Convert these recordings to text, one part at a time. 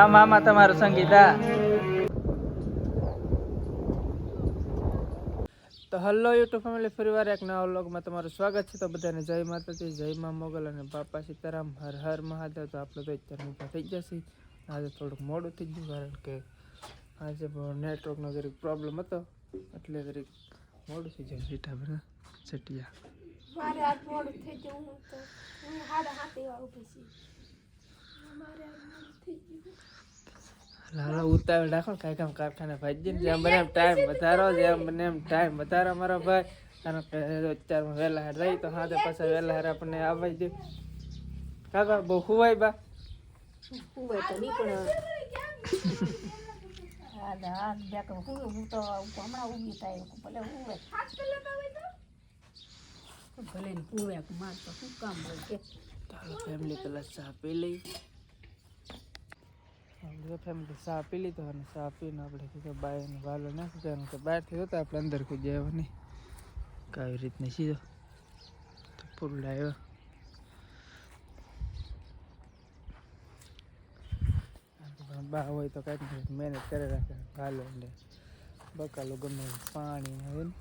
આમાં તમારું સંગીતા. તો હલો યુટ્યુબ ફેમિલી, ફરીવાર એક નવા વ્લોગમાં તમારું સ્વાગત છે. તો બધાને જય માતાજી, જય મા મોગલ અને બાપા સીતારામ, હર હર મહાદેવ. તો આપણે તો અત્યારે ઊભા થઈ ગયા છીએ. આજે થોડુંક મોડું થઈ ગયું, કારણ કે આજે નેટવર્કનો જરીક પ્રોબ્લેમ હતો, એટલે જરીક મોડું થઈ જાય. રીટા બને ચટિયા મારે આજ મોડું થઈ ગયું. હું 7:30 ઊભી છું. મારે આજ મોડું થઈ ગયું. લાલો ઉતાવળ રાખો, કાંઈ કામ કારખાને ભાઈ જેમ બને એમ ટાઈમ વધારો, જેમ બને એમ ટાઈમ વધારો મારો ભાઈ. કારણ કે અત્યારમાં વહેલા હાર રહી તો હાથે પાછા વહેલા હાર આપણને આવવા દે. કાકા બહુ હુવાય બા હુવાય તો નહીં, પણ હું તો હમણાં ઊભી થાય ભલે હુવે ભલે ને હુવે માર તો શું કામ હોય કે. ચાલો ફેમિલી પેલા ચા પી લઈ. ફેમિલી ચા પી લીધો અને ચા પીને આપણે કીધું બાયને વાલો નાખી દેવાનું, કે બહારથી જોતા આપણે અંદર કોઈ જાય નહીં. કઈ રીતને સીધો તો ફૂલ આવ્યો. બા હોય તો કાંઈક મહેનત કરી રાખે વાલો, એટલે બકાલો ગમે પાણી આવે ને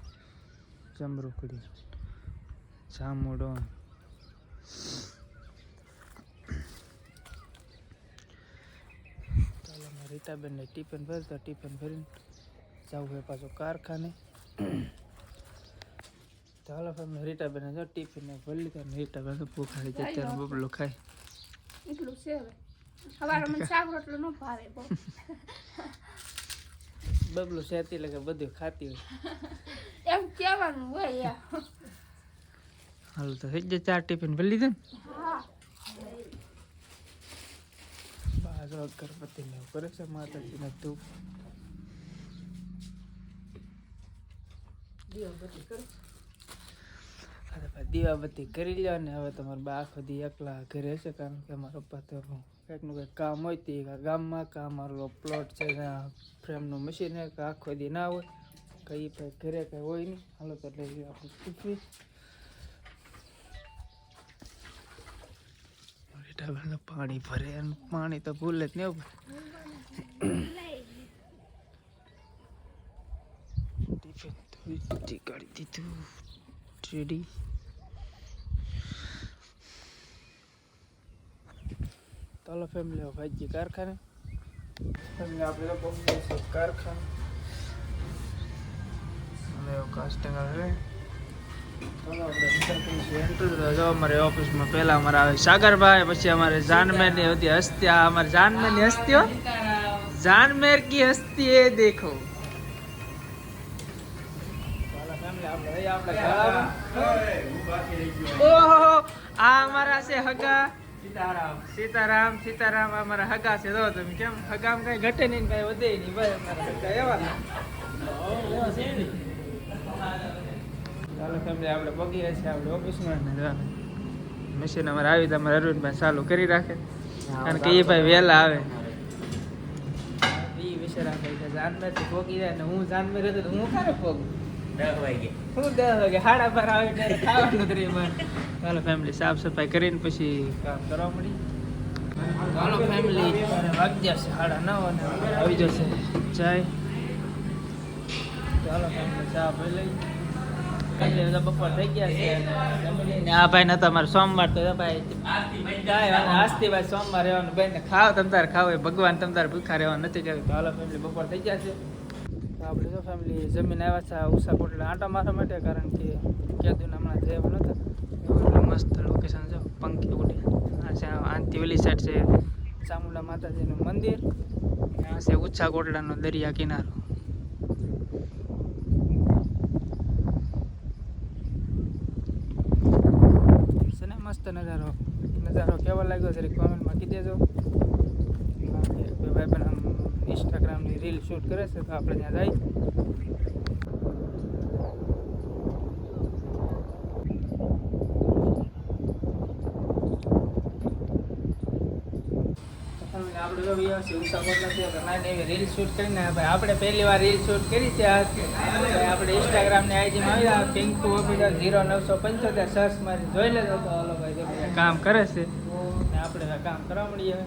ચમરૂકડી જામુડો. રીટાબેનને ટિફિન ભરતા, ટિફિન ભરીને જવું હોય પાછું કારખાને. ચાલો ફેમિલી, રીટાબેન જો ટિફિન ભરી લીધા ને રીટાબેન તો ભૂખાડી જાય, ત્યારે બબલો ખાય એટલું છે. હવે સવારે મને શાક રોટલો ન ભાવે બહુ. બબલો સેતી લાગે બધું ખાતી હોય એમ કહેવાનું હોય યાર. હાલ તો થઈ જાય 4 ટિફિન ભરી લીધા ને. હા બાજુ અગરબત્તી ને એવું કરે છે માતાજીને ધૂપ દીવાબત્તી કરી લ્યો ને. હવે તમારે બા આખો દી એકલા ઘરે છે, કારણ કે અમારા પપ્પા તો કંઈકનું કંઈક કામ હોય તે ગામમાં, કે અમારો પ્લોટ છે ત્યાં ફ્રેમનું મશીન છે, કે આખો દી ના હોય કંઈ કંઈ ઘરે કંઈ હોય નહીં. હાલો તો લઈ આપણે ટિફિન. પાણી ભરે, પાણી તો ભૂલે જ નહીં. ટિફિન તો કાઢી દીધું રેડી. ચાલો ફેમિલી ભાઈ કારખાને. ફેમિલી આપણે તો પહોંચી કારખાને અને કાસ્ટિંગ આવે. અમારે ઓફિસમાં પહેલા અમારે આવે સાગરભાઈ, પછી અમારે જાનમેર ની હતી હસ્તી. આ અમારે જાનમેર ની હસ્તીઓ, જાનમેર કી હસ્તી એ દેખો. ઓહો, આ અમારા છે હગા સીતારામ. સીતારામ અમારા હગા છે. જો તમે કેમ હગામ કઈ ઘટે નહીં કઈ વધે નહીં ભાઈ, અમારા હગા એવા. ચાલો ફેમિલી આપણે પગીએ છીએ આપણે ઓફિસમાં. મશીન અમારે આવી તો અમારે અરવિંદભાઈ ચાલુ કરી રાખે, કારણ કે એ ભાઈ વહેલા આવે. એ વિશે રાખે કે જાનમેરથી પગી જાય ને હું જાનમેર હતો તો હું ક્યારે પગું 10 વાગે. હું 10 વાગે 12:30 આવે ત્યારે ખાવાનું જ રહી મારે. ચાલો ફેમિલી સાફ સફાઈ કરીને પછી કામ કરવા મળી. ચાલો ફેમિલી વાગ્યા છે 9:30 અને આવી જશે ચાય. ચાલો ફેમિલી ચા પી લઈ. બપોર થઈ ગયા છે. આ ભાઈ નતા અમારે સોમવાર તો ભાઈ આજથી ભાઈ સોમવાર રહેવાનું. ભાઈ ને ખાવ તમ તારે ખાવ, ભગવાન તમ તારે ભૂખા રહેવાનું નથી કહેતું. તો હાલો ફેમિલી બપોર થઈ ગયા છે. તો આપણે જો ફેમિલી જમીન આવ્યા છે ઉષા કોટલા આંટા મારવા માટે, કારણ કે કેદુને હમણાં થયા નહોતા. એટલું મસ્ત લોકેશન છે, પંખી ઉડે. આ છે આંતી ઓલી સાઈડ છે ચામુંડા માતાજીનું મંદિર, આ છે ઉછા કોટલાનો દરિયા કિનારો. મસ્ત નજારો કેવો લાગ્યો છે કોમેન્ટમાં કહી દેજો. ભાઈ પણ આમ ઇન્સ્ટાગ્રામની રીલ શૂટ કરે છે, તો આપણે ત્યાં જઈએ. આપણે જો વ્યવસ્થિત ઉષા કોટલા એવી રીલ શૂટ કરીને આપણે પહેલી વાર રીલ શૂટ કરી છે. આપણે ઇન્સ્ટાગ્રામની આઈડીમાં આવ્યા પિંકુ ઓફિસર 0975 સર્ચ મારી જોઈ લેજો. તો હાલો ભાઈ કામ કરે છે ને આપણે કામ કરવા મળીએ.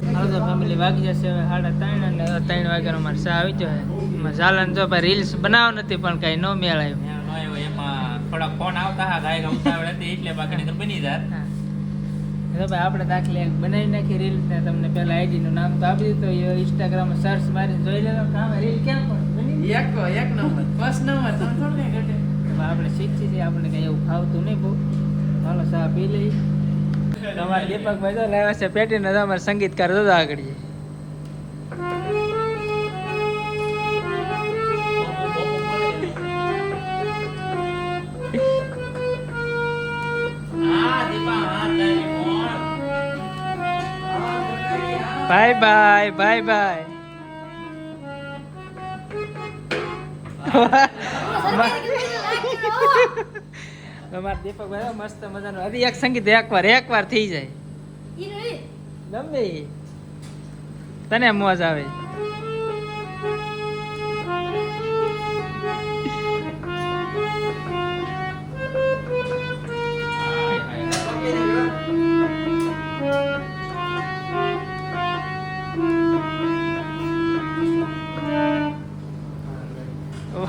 હાલો તો ફેમિલી વાગી જશે હવે 3:30 અને 3 વાગ્યાનો મારે ચા આવી જાય. એમાં ઝાલન જો ભાઈ રીલ્સ બનાવ નથી પણ કઈ નો મેળ આવ્યો. એમાં થોડા ફોન આવતા હતા ગાય ઉતાવળ હતી એટલે બાકી તો બની જાત. હા તો ભાઈ આપણે દાખલે બનાવી નાખી રીલ ને તમને પેલા આઈડી નું નામ તો આપી દીધું. ઇન્સ્ટાગ્રામ માં સર્ચ મારીને જોઈ લેજો કામ રીલ ક્યાં પણ બની એક નંબર ફર્સ્ટ નંબર તમે થોડું કઈ ઘટે. આપણે શીખી છીએ આપણે કઈ એવું ખાવતું નહીં બહુ. હાલો ચા પી લઈ. તમારે દીપકભાઈ તો લાવ્યા છે પેટીને તમારે સંગીતકાર તો આગળ બાય બાય બાય બાય. તમારે દીપકભાઈ મસ્ત મજાનું હજી એક સંગીત એકવાર થઈ જાય ગમે ઈ. તને મોજ આવે.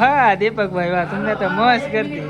વાહ દીપકભાઈ વાહ તમને તો મોજ કરતી.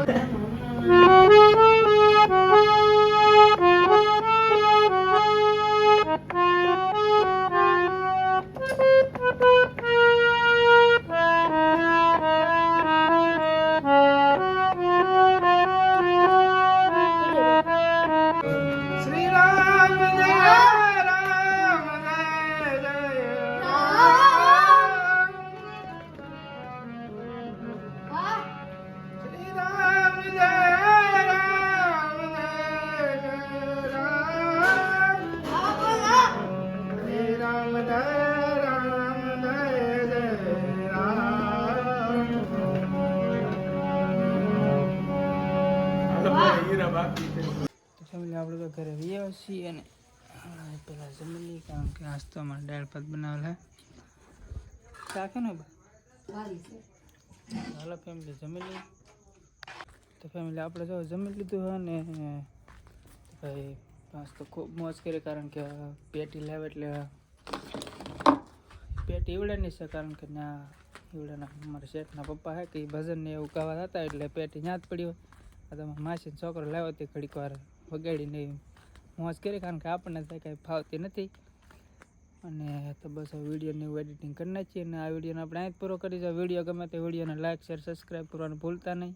આપણે તો ઘરે રહ્યા છીએ અને પેલા જમી કારણ કે આજ તો અમારે દાળ ભાત બનાવેલા શાક ને હાલો ફેમિલી જમી લઈ. તો ફેમિલી આપણે જો જમી લીધું હોય ને ભાઈ આજ તો ખૂબ મોજ કરી કારણ કે પેટી લાવે એટલે પેટી ઈવડાની છે કારણ કે ના ઈવડાના અમારા શેઠના પપ્પા હે કે ભજન ને એવું ગાવા હતા એટલે પેટી ત્યાં જ પડી હોય. તમારા માસીનો છોકરો લાવ્યો તે ઘડીક વાર વગાડીને મોજ કરી કારણ કે આપણને તો કંઈ ફાવતી નથી. અને તો બસ આ વિડીયોને એવું એડિટિંગ કરી નાખીએ અને આ વિડીયોને આપણે અહીં જ પૂરો કરી. જો વિડીયો ગમે તો વિડીયોને લાઈક શેર સબસ્ક્રાઈબ કરવાનું ભૂલતા નહીં.